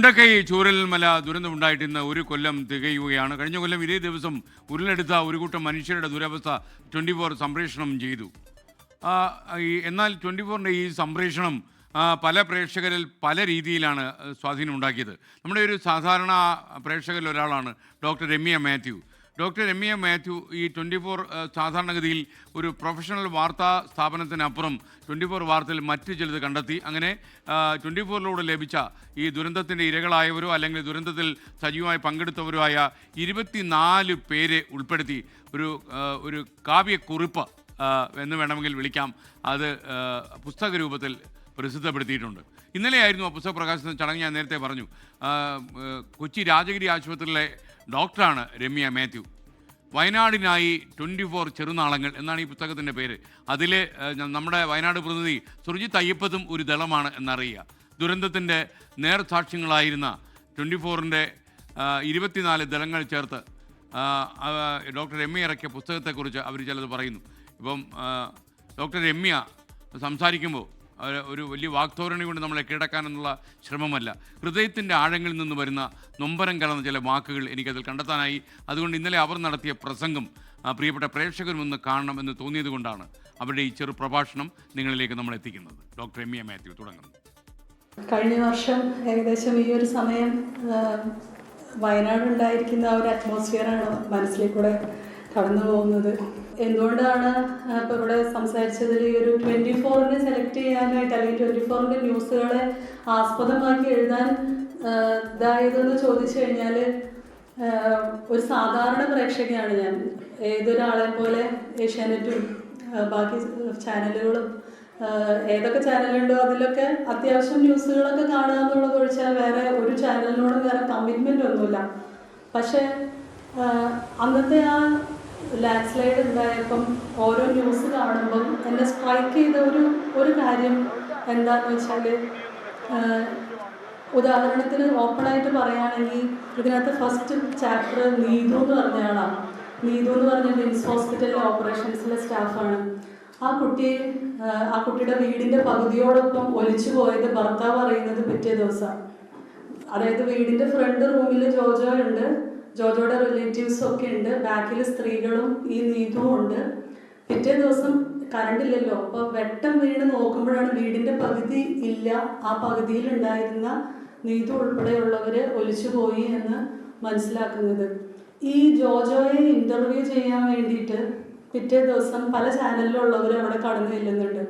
മുണ്ടക്കൈ ചൂരൽമല ദുരന്തമുണ്ടായിട്ട് ഇന്ന് ഒരു കൊല്ലം തികയുകയാണ്. കഴിഞ്ഞ കൊല്ലം ഇതേ ദിവസം ഉരുളെടുത്ത ഒരു കൂട്ടം മനുഷ്യരുടെ ദുരവസ്ഥ 24 സംപ്രേഷണം ചെയ്തു. എന്നാൽ 24ൻ്റെ ഈ സംപ്രേഷണം പല പ്രേക്ഷകരിൽ പല രീതിയിലാണ് സ്വാധീനം ഉണ്ടാക്കിയത്. നമ്മുടെ ഒരു സാധാരണ പ്രേക്ഷകരിൽ ഒരാളാണ് ഡോക്ടർ രമ്യ മാത്യു. ഡോക്ടർ രമ്യ മാത്യു ഈ 24 സാധാരണഗതിയിൽ ഒരു പ്രൊഫഷണൽ വാർത്താ സ്ഥാപനത്തിനപ്പുറം 24 വാർത്തയിൽ മറ്റ് ചിലത് കണ്ടെത്തി. അങ്ങനെ 24ലൂടെ ലഭിച്ച ഈ ദുരന്തത്തിൻ്റെ ഇരകളായവരോ അല്ലെങ്കിൽ ദുരന്തത്തിൽ സജീവമായി പങ്കെടുത്തവരോ ആയ 24 പേരെ ഉൾപ്പെടുത്തി ഒരു കാവ്യക്കുറിപ്പ് എന്ന് വേണമെങ്കിൽ വിളിക്കാം, അത് പുസ്തക രൂപത്തിൽ പ്രസിദ്ധപ്പെടുത്തിയിട്ടുണ്ട്. ഇന്നലെയായിരുന്നു ആ പുസ്തക പ്രകാശന ചടങ്ങ്. ഞാൻ നേരത്തെ പറഞ്ഞു, കൊച്ചി രാജഗിരി ആശുപത്രിയിലെ ഡോക്ടറാണ് രമ്യ മാത്യു. വയനാടിനായി 24 ചെറുനാളങ്ങൾ എന്നാണ് ഈ പുസ്തകത്തിൻ്റെ പേര്. അതിൽ നമ്മുടെ വയനാട് പ്രതിനിധി സുർജിത്ത് അയ്യപ്പത്തും ഒരു ദളമാണ് എന്നറിയുക. ദുരന്തത്തിൻ്റെ നേർസാക്ഷ്യങ്ങളായിരുന്ന 24ൻ്റെ 24 ദളങ്ങൾ ചേർത്ത് ഡോക്ടർ രമ്യ ഇറക്കിയ പുസ്തകത്തെക്കുറിച്ച് അവർ ചിലത് പറയുന്നു. ഇപ്പം ഡോക്ടർ രമ്യ സംസാരിക്കുമ്പോൾ ഒരു വലിയ വാക്തോരണി കൊണ്ട് നമ്മളെ കീഴടക്കാനെന്നുള്ള ശ്രമമല്ല, ഹൃദയത്തിൻ്റെ ആഴങ്ങളിൽ നിന്ന് വരുന്ന നൊമ്പരം കലർന്ന ചില വാക്കുകൾ എനിക്കതിൽ കണ്ടെത്താനായി. അതുകൊണ്ട് ഇന്നലെ അവർ നടത്തിയ പ്രസംഗം പ്രിയപ്പെട്ട പ്രേക്ഷകരും ഒന്ന് കാണണം എന്ന് തോന്നിയത് കൊണ്ടാണ് അവരുടെ ഈ ചെറു പ്രഭാഷണം നിങ്ങളിലേക്ക് നമ്മൾ എത്തിക്കുന്നത്. ഡോക്ടർ രമ്യ മാത്യു തുടങ്ങുന്നു. കഴിഞ്ഞ വർഷം ഏകദേശം ഈ ഒരു സമയം വയനാട് ഉണ്ടായിരിക്കുന്ന ആ ഒരു അറ്റ്മോസ്ഫിയറാണ് മനസ്സിലേക്കൂടെ കടന്നു പോകുന്നത്. എന്തുകൊണ്ടാണ് ഇപ്പോൾ ഇവിടെ സംസാരിച്ചതിൽ ഈ ഒരു 24നെ സെലക്ട് ചെയ്യാനായിട്ട് അല്ലെങ്കിൽ 24ൻ്റെ ന്യൂസുകളെ ആസ്പദമാക്കി എഴുതാൻ ഇതായതെന്ന് ചോദിച്ചു കഴിഞ്ഞാൽ, ഒരു സാധാരണ പ്രേക്ഷകയാണ് ഞാൻ. ഏതൊരാളെ പോലെ ഏഷ്യാനെറ്റും ബാക്കി ചാനലുകളും ഏതൊക്കെ ചാനലുണ്ടോ അതിലൊക്കെ അത്യാവശ്യം ന്യൂസുകളൊക്കെ കാണുക എന്നുള്ളത് ഒഴിച്ചാൽ വേറെ ഒരു ചാനലിനോടും വേറെ കമ്മിറ്റ്മെൻ്റ് ഒന്നുമില്ല. പക്ഷേ അന്നത്തെ ആ ലാൻഡ് സ്ലൈഡ് ഉണ്ടായപ്പം ഓരോ ന്യൂസ് കാണുമ്പം എന്നെ സ്ട്രൈക്ക് ചെയ്ത ഒരു കാര്യം എന്താണെന്ന് വെച്ചാൽ, ഉദാഹരണത്തിന് ഓപ്പണായിട്ട് പറയുകയാണെങ്കിൽ ഇതിനകത്ത് ഫസ്റ്റ് ചാപ്റ്റർ നീതു എന്ന് പറഞ്ഞ ആളാണ്. നീതു എന്ന് പറഞ്ഞ വിംസ് ഹോസ്പിറ്റലിലെ ഓപ്പറേഷൻസിലെ സ്റ്റാഫാണ്. ആ കുട്ടിയുടെ വീടിൻ്റെ പകുതിയോടൊപ്പം ഒലിച്ചു പോയത് ഭർത്താവ് അറിയുന്നത് പിറ്റേ ദിവസം. അതായത് വീടിൻ്റെ ഫ്രണ്ട് റൂമിൽ ജോജോ ഉണ്ട്, ജോജോയുടെ റിലേറ്റീവ്സും ഒക്കെ ഉണ്ട്, ബാക്കിൽ സ്ത്രീകളും ഈ നീതുവും ഉണ്ട്. പിറ്റേ ദിവസം കറണ്ടില്ലല്ലോ, അപ്പോൾ വെട്ടം വീണ് നോക്കുമ്പോഴാണ് വീടിൻ്റെ പകുതി ഇല്ല, ആ പകുതിയിലുണ്ടായിരുന്ന നീതു ഉൾപ്പെടെയുള്ളവർ ഒലിച്ചു പോയി എന്ന് മനസ്സിലാക്കുന്നത്. ഈ ജോജോയെ ഇൻ്റർവ്യൂ ചെയ്യാൻ വേണ്ടിയിട്ട് പിറ്റേ ദിവസം പല ചാനലിലുള്ളവർ അവിടെ കടന്നു ചെല്ലുന്നുണ്ട്.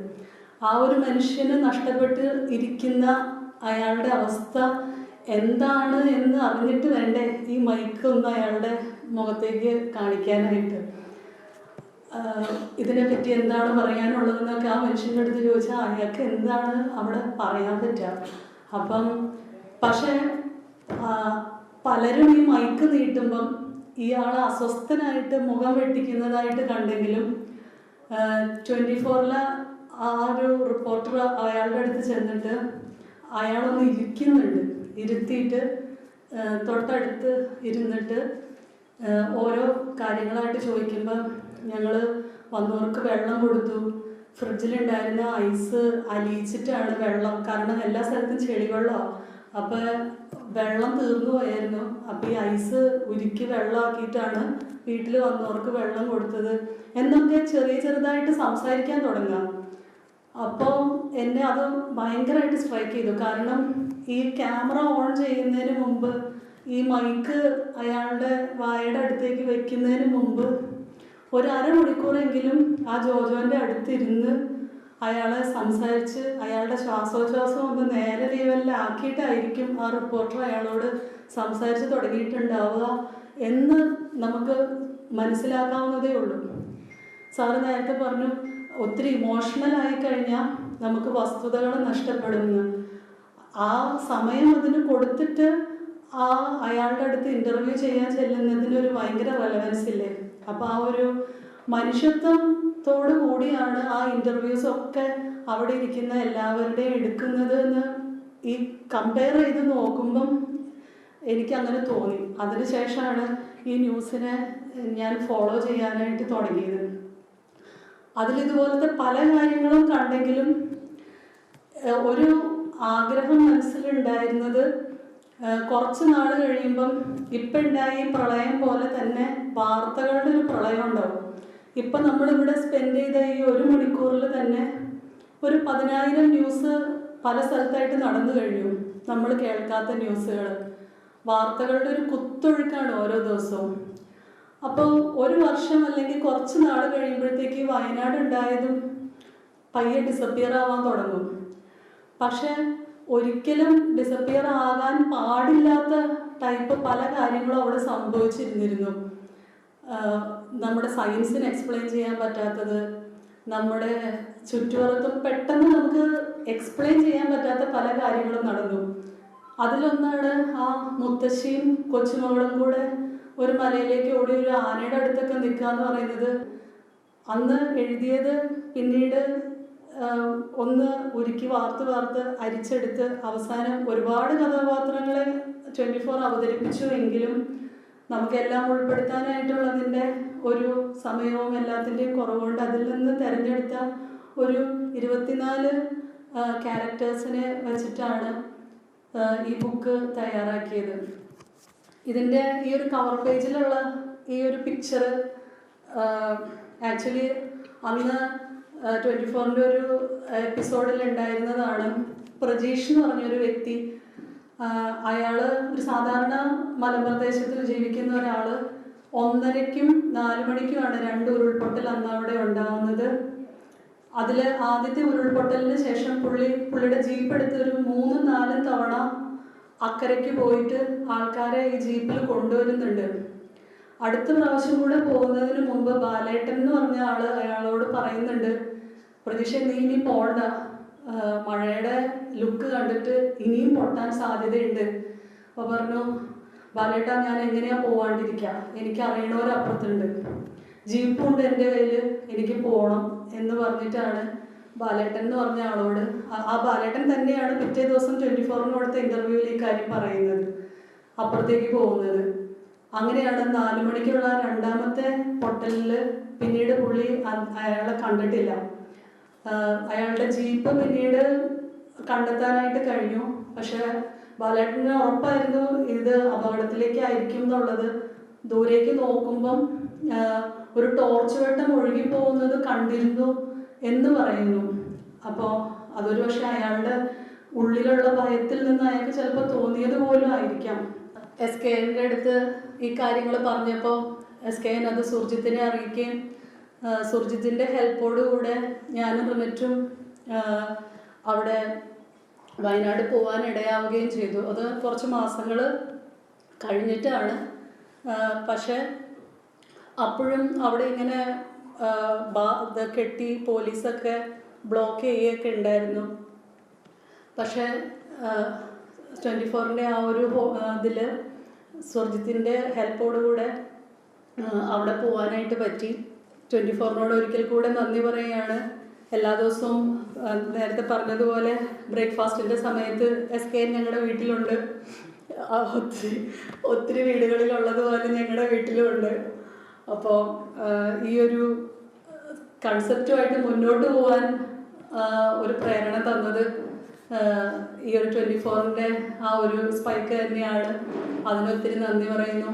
ആ ഒരു മനുഷ്യന് നഷ്ടപ്പെട്ട് ഇരിക്കുന്ന അയാളുടെ അവസ്ഥ എന്താണ് എന്ന് അറിഞ്ഞിട്ട് വേണ്ടേ ഈ മൈക്ക് ഒന്ന് അയാളുടെ മുഖത്തേക്ക് കാണിക്കാനായിട്ട്. ഇതിനെപ്പറ്റി എന്താണ് പറയാനുള്ളതെന്നൊക്കെ ആ മനുഷ്യൻ്റെ അടുത്ത് ചോദിച്ചാൽ അയാൾക്ക് എന്താണ് അവിടെ പറയാൻ പറ്റുക. അപ്പം പക്ഷേ പലരും ഈ മൈക്ക് നീട്ടുമ്പം ഇയാൾ അസ്വസ്ഥനായിട്ട് മുഖം വെട്ടിക്കുന്നതായിട്ട് കണ്ടെങ്കിലും 24ലെ ആ ഒരു റിപ്പോർട്ടർ അയാളുടെ അടുത്ത് ചെന്നിട്ട് അയാളൊന്ന് ഇരിക്കുന്നുണ്ട്. ഇരുത്തിയിട്ട് തൊട്ടടുത്ത് ഇരുന്നിട്ട് ഓരോ കാര്യങ്ങളായിട്ട് ചോദിക്കുമ്പം ഞങ്ങൾ വന്നവർക്ക് വെള്ളം കൊടുത്തു, ഫ്രിഡ്ജിലുണ്ടായിരുന്ന ഐസ് അലിയിച്ചിട്ടാണ് വെള്ളം, കാരണം എല്ലാ സ്ഥലത്തും ചെളിവെള്ളമാണ്, അപ്പോൾ വെള്ളം തീർന്നു പോയായിരുന്നു, അപ്പോൾ ഈ ഐസ് ഉരുക്കി വെള്ളമാക്കിയിട്ടാണ് വീട്ടിൽ വന്നവർക്ക് വെള്ളം കൊടുത്തത് എന്നൊക്കെ ചെറുതായിട്ട് സംസാരിക്കാൻ തുടങ്ങാം. അപ്പോൾ എന്നെ അത് ഭയങ്കരമായിട്ട് സ്ട്രൈക്ക് ചെയ്തു. കാരണം ഈ ക്യാമറ ഓൺ ചെയ്യുന്നതിന് മുമ്പ്, ഈ മൈക്ക് അയാളുടെ വായയുടെ അടുത്തേക്ക് വെക്കുന്നതിന് മുമ്പ് ഒരു അരമണിക്കൂറെങ്കിലും ആ ജോജോൻ്റെ അടുത്തിരുന്ന് അയാളെ സംസാരിച്ച് അയാളുടെ ശ്വാസോച്ഛ്വാസം ഒന്ന് നേരെ ലെവലിലാക്കിയിട്ടായിരിക്കും ആ റിപ്പോർട്ടർ അയാളോട് സംസാരിച്ച് തുടങ്ങിയിട്ടുണ്ടാവുക എന്ന് നമുക്ക് മനസ്സിലാക്കാവുന്നതേ ഉള്ളൂ. സാറ് നേരത്തെ പറഞ്ഞു, ഒത്തിരി ഇമോഷണലായി കഴിഞ്ഞാൽ നമുക്ക് വസ്തുതകൾ നഷ്ടപ്പെടുന്നു. ആ സമയം അതിന് കൊടുത്തിട്ട് അയാളുടെ അടുത്ത് ഇൻ്റർവ്യൂ ചെയ്യാൻ ചെല്ലുന്നതിനൊരു ഭയങ്കര റെലവൻസ് ഇല്ലേ. അപ്പോൾ ആ ഒരു മനുഷ്യത്വത്തോടു കൂടിയാണ് ആ ഇൻ്റർവ്യൂസൊക്കെ അവിടെ ഇരിക്കുന്ന എല്ലാവരുടെയും എടുക്കുന്നത് എന്ന് ഈ കമ്പയർ ചെയ്ത് നോക്കുമ്പം എനിക്കങ്ങനെ തോന്നി. അതിനുശേഷമാണ് ഈ ന്യൂസിനെ ഞാൻ ഫോളോ ചെയ്യാനായിട്ട് തുടങ്ങിയത്. അതിലിതുപോലത്തെ പല കാര്യങ്ങളും കണ്ടെങ്കിലും ഒരു ആഗ്രഹം മനസ്സിലുണ്ടായിരുന്നത് കുറച്ച് നാൾ കഴിയുമ്പം ഇപ്പം ഉണ്ടായ ഈ പ്രളയം പോലെ തന്നെ വാർത്തകളുടെ ഒരു പ്രളയം ഉണ്ടാവും. ഇപ്പം നമ്മളിവിടെ സ്പെൻഡ് ചെയ്ത ഈ 1 മണിക്കൂറിൽ തന്നെ ഒരു 10,000 ന്യൂസ് പല സ്ഥലത്തായിട്ട് നടന്നു കഴിഞ്ഞു. നമ്മൾ കേൾക്കാത്ത ന്യൂസുകൾ, വാർത്തകളുടെ ഒരു കുത്തൊഴുക്കാണ് ഓരോ ദിവസവും. അപ്പോൾ ഒരു വർഷം അല്ലെങ്കിൽ കുറച്ച് നാൾ കഴിയുമ്പോഴത്തേക്ക് വയനാട് ഉണ്ടായതും പയ്യെ ഡിസപ്പിയർ ആവാൻ തുടങ്ങും. പക്ഷെ ഒരിക്കലും ഡിസപ്പിയർ ആകാൻ പാടില്ലാത്ത ടൈപ്പ് പല കാര്യങ്ങളും അവിടെ സംഭവിച്ചിരുന്നിരുന്നു. നമ്മുടെ സയൻസിന് എക്സ്പ്ലെയിൻ ചെയ്യാൻ പറ്റാത്തത്, നമ്മുടെ ചുറ്റുപുറത്തും പെട്ടെന്ന് നമുക്ക് എക്സ്പ്ലെയിൻ ചെയ്യാൻ പറ്റാത്ത പല കാര്യങ്ങളും നടന്നു. അതിലൊന്നാണ് ആ മുത്തശ്ശിയും കൊച്ചുമകളും കൂടെ ഒരു മലയിലേക്ക് ഓടി ഒരു ആനയുടെ അടുത്തൊക്കെ നിൽക്കുക എന്ന് പറയുന്നത്. അന്ന് എഴുതിയത് പിന്നീട് ഒന്ന് ഉരുക്കി വാർത്ത് അരിച്ചെടുത്ത് അവസാനം ഒരുപാട് കഥാപാത്രങ്ങളെ 24 അവതരിപ്പിച്ചു. എങ്കിലും നമുക്കെല്ലാം ഉൾപ്പെടുത്താനായിട്ടുള്ളതിൻ്റെ ഒരു സമയവും എല്ലാത്തിൻ്റെയും കുറവുകൊണ്ട് അതിൽ നിന്ന് തിരഞ്ഞെടുത്ത ഒരു 24 ക്യാരക്ടേഴ്സിനെ വെച്ചിട്ടാണ് ഈ ബുക്ക് തയ്യാറാക്കിയത്. ഇതിൻ്റെ ഈ ഒരു കവർ പേജിലുള്ള ഈ ഒരു പിക്ചർ ആക്ച്വലി അന്ന് 24-ൻ്റെ ഒരു എപ്പിസോഡിൽ ഉണ്ടായിരുന്നതാണ്. പ്രജീഷ് എന്ന് പറഞ്ഞൊരു വ്യക്തി, അയാൾ ഒരു സാധാരണ മലമ്പ്രദേശത്തിൽ ജീവിക്കുന്ന ഒരാൾ. 1:30-ക്കും 4 മണിക്കുമാണ് 2 ഉരുൾപൊട്ടൽ അന്ന് അവിടെ ഉണ്ടാകുന്നത്. അതിൽ ആദ്യത്തെ ഉരുൾപൊട്ടലിന് ശേഷം പുള്ളിയുടെ ജീപ്പ് എടുത്ത് ഒരു 3-4 തവണ അക്കരയ്ക്ക് പോയിട്ട് ആൾക്കാരെ ഈ ജീപ്പിൽ കൊണ്ടുവരുന്നുണ്ട്. അടുത്ത പ്രാവശ്യം കൂടെ പോകുന്നതിന് മുമ്പ് ബാലേട്ടൻ എന്ന് പറഞ്ഞ അയാളോട് പറയുന്നുണ്ട്, പ്രതീക്ഷ നീ ഇനി പോണ്ട, മഴയുടെ ലുക്ക് കണ്ടിട്ട് ഇനിയും പൊട്ടാൻ സാധ്യതയുണ്ട്. അപ്പോൾ പറഞ്ഞു, ബാലേട്ട ഞാൻ എങ്ങനെയാ പോവാണ്ടിരിക്കുക, എനിക്ക് അറിയണവരപ്പുറത്തുണ്ട്, ജീപ്പുണ്ട് എൻ്റെ കയ്യിൽ, എനിക്ക് പോകണം എന്ന് പറഞ്ഞിട്ടാണ് ബാലേട്ടൻ എന്ന് പറഞ്ഞ ആളോട്. ആ ബാലേട്ടൻ തന്നെയാണ് പിറ്റേ ദിവസം 24-ന് കൊടുത്ത ഇൻ്റർവ്യൂവിൽ ഈ കാര്യം പറയുന്നത്, അപ്പുറത്തേക്ക് പോകുന്നത്. അങ്ങനെയാണ് 4 മണിക്കുള്ള 2ാമത്തെ പൊട്ടലിൽ പിന്നീട് പുള്ളി അയാളെ കണ്ടിട്ടില്ല. അയാളുടെ ജീപ്പ് പിന്നീട് കണ്ടെത്താനായിട്ട് കഴിഞ്ഞു. പക്ഷെ ബാലേട്ടന് ഉറപ്പായിരുന്നു ഇത് അപകടത്തിലേക്കായിരിക്കും എന്നുള്ളത്. ദൂരേക്ക് നോക്കുമ്പം ഒരു ടോർച്ച് വെട്ടം ഒഴുകി പോകുന്നത് കണ്ടിരുന്നു എന്ന് പറയുന്നു. അപ്പോൾ അതൊരു പക്ഷെ അയാളുടെ ഉള്ളിലുള്ള ഭയത്തിൽ നിന്ന് അയാൾക്ക് ചിലപ്പോൾ തോന്നിയത് പോലും ആയിരിക്കാം. SKNൻ്റെ അടുത്ത് ഈ കാര്യങ്ങൾ പറഞ്ഞപ്പോൾ SKN അത് സുർജിത്തിനെ അറിയിക്കുകയും സുർജിത്തിൻ്റെ ഹെൽപ്പോടുകൂടെ ഞാനും റിമറ്റും അവിടെ വയനാട് പോകാൻ ഇടയാവുകയും ചെയ്തു. അത് കുറച്ച് മാസങ്ങൾ കഴിഞ്ഞിട്ടാണ്. പക്ഷെ അപ്പോഴും അവിടെ ഇങ്ങനെ കെട്ടി പോലീസൊക്കെ ബ്ലോക്ക് ചെയ്യുകയൊക്കെ ഉണ്ടായിരുന്നു. പക്ഷേ 24-ൻ്റെ ആ ഒരു ഇതിൽ സുർജിത്തിൻ്റെ ഹെൽപ്പോടുകൂടെ അവിടെ പോകാനായിട്ട് പറ്റി. 24-നോട് ഒരിക്കൽ കൂടെ നന്ദി പറയുകയാണ്. എല്ലാ ദിവസവും നേരത്തെ പറഞ്ഞതുപോലെ ബ്രേക്ക്ഫാസ്റ്റിൻ്റെ സമയത്ത് SKN ഞങ്ങളുടെ വീട്ടിലുണ്ട്. ഒത്തിരി വീടുകളിലുള്ളതുപോലെ ഞങ്ങളുടെ വീട്ടിലുമുണ്ട്. അപ്പോൾ ഈ ഒരു കൺസെപ്റ്റുമായിട്ട് മുന്നോട്ട് പോകാൻ ഒരു പ്രേരണ തന്നത് ഈ ഒരു 24-ൻ്റെ ആ ഒരു സ്പൈക്ക് തന്നെയാണ്. അതിനൊത്തിരി നന്ദി പറയുന്നു.